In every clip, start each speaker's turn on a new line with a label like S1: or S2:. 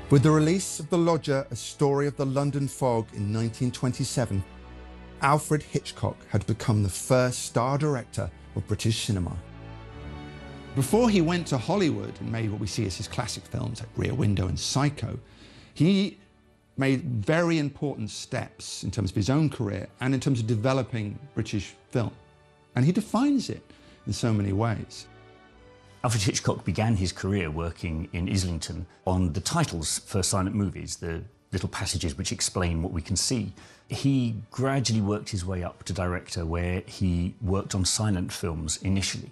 S1: With the release of The Lodger, A Story of the London Fog in 1927, Alfred Hitchcock had become the first star director of British cinema. Before he went to Hollywood and made what we see as his classic films like Rear Window and Psycho, he made very important steps in terms of his own career and in terms of developing British film. And he defines it in so many ways.
S2: Alfred Hitchcock began his career working in Islington on the titles for silent movies, the little passages which explain what we can see. He gradually worked his way up to director, where he worked on silent films initially.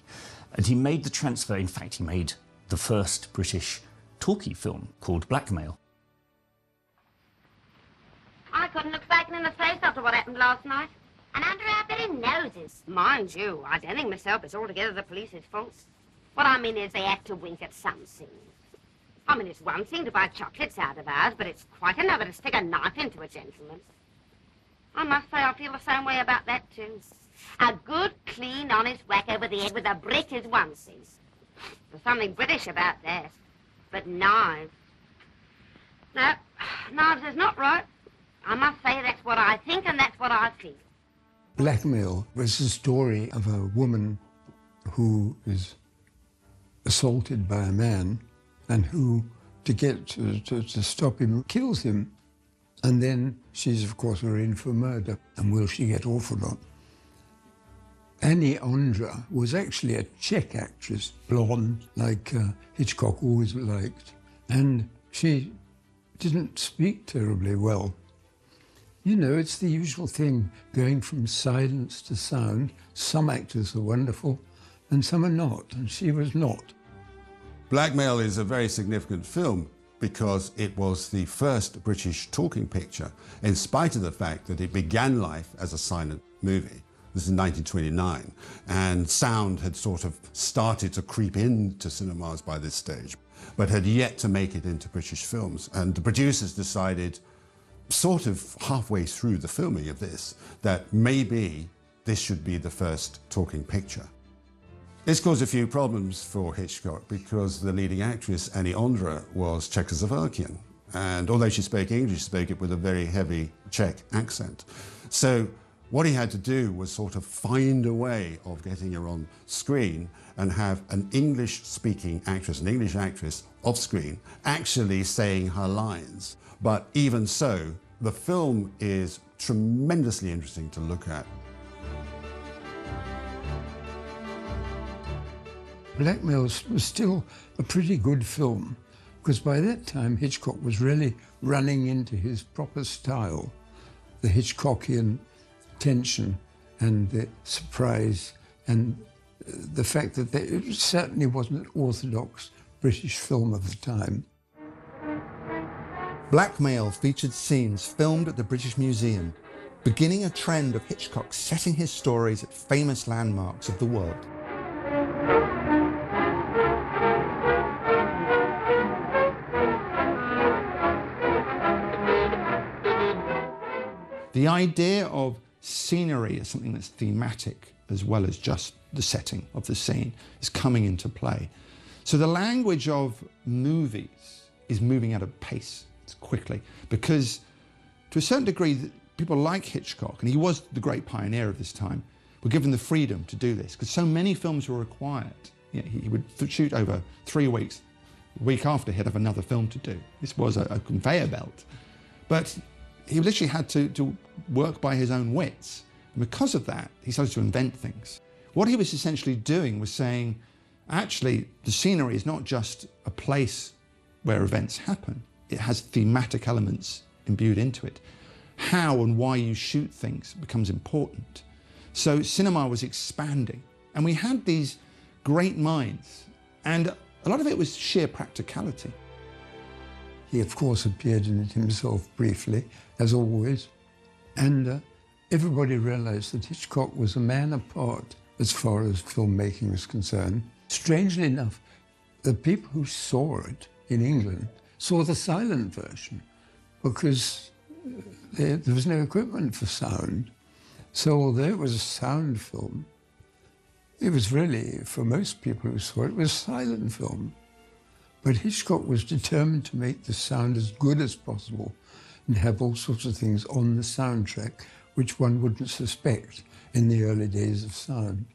S2: And he made the transfer, in fact, he made the first British talkie film called Blackmail.
S3: I couldn't look Bacon in the face after what happened last night. And under our very noses. Mind you, I don't think myself it's altogether the police's fault. What I mean is they have to wink at some scenes. I mean, it's one thing to buy chocolates out of ours, but it's quite another to stick a knife into a gentleman's. I must say I feel the same way about that, too. A good, clean, honest whack over the head with a brick is one thing. There's something British about that. But knives... No, knives is not right. I must say that's what I think and that's what I feel.
S4: Blackmail was the story of a woman who is assaulted by a man and who, to get to stop him, kills him. And then she's, of course, arraigned for murder. And will she get off or not? Annie Ondra was actually a Czech actress, blonde, like Hitchcock always liked. And she didn't speak terribly well. You know, it's the usual thing, going from silence to sound. Some actors are wonderful, and some are not, and she was not.
S5: Blackmail is a very significant film because it was the first British talking picture, in spite of the fact that it began life as a silent movie. This is 1929, and sound had sort of started to creep into cinemas by this stage, but had yet to make it into British films. And the producers decided, sort of halfway through the filming of this, that maybe this should be the first talking picture. This caused a few problems for Hitchcock because the leading actress, Annie Ondra, was Czechoslovakian. And although she spoke English, she spoke it with a very heavy Czech accent. So what he had to do was sort of find a way of getting her on screen and have an English-speaking actress, an English actress off screen, actually saying her lines. But even so, the film is tremendously interesting to look at.
S4: Blackmail was still a pretty good film, because by that time Hitchcock was really running into his proper style, the Hitchcockian tension and the surprise and the fact that it certainly wasn't an orthodox British film of the time.
S1: Blackmail featured scenes filmed at the British Museum, beginning a trend of Hitchcock setting his stories at famous landmarks of the world. The idea of scenery as something that's thematic as well as just the setting of the scene is coming into play. So the language of movies is moving at a pace quickly because to a certain degree people like Hitchcock, and he was the great pioneer of this time, were given the freedom to do this because so many films were required. You know, he would shoot over 3 weeks. A week after he'd have another film to do. This was a conveyor belt. But he literally had to work by his own wits. And because of that, he started to invent things. What he was essentially doing was saying, actually, the scenery is not just a place where events happen. It has thematic elements imbued into it. How and why you shoot things becomes important. So cinema was expanding. And we had these great minds. And a lot of it was sheer practicality.
S4: He, of course, appeared in it himself briefly, as always, and everybody realized that Hitchcock was a man apart as far as filmmaking was concerned. Strangely enough, the people who saw it in England saw the silent version because there was no equipment for sound. So although it was a sound film, it was really, for most people who saw it, was a silent film. But Hitchcock was determined to make the sound as good as possible and have all sorts of things on the soundtrack which one wouldn't suspect in the early days of sound.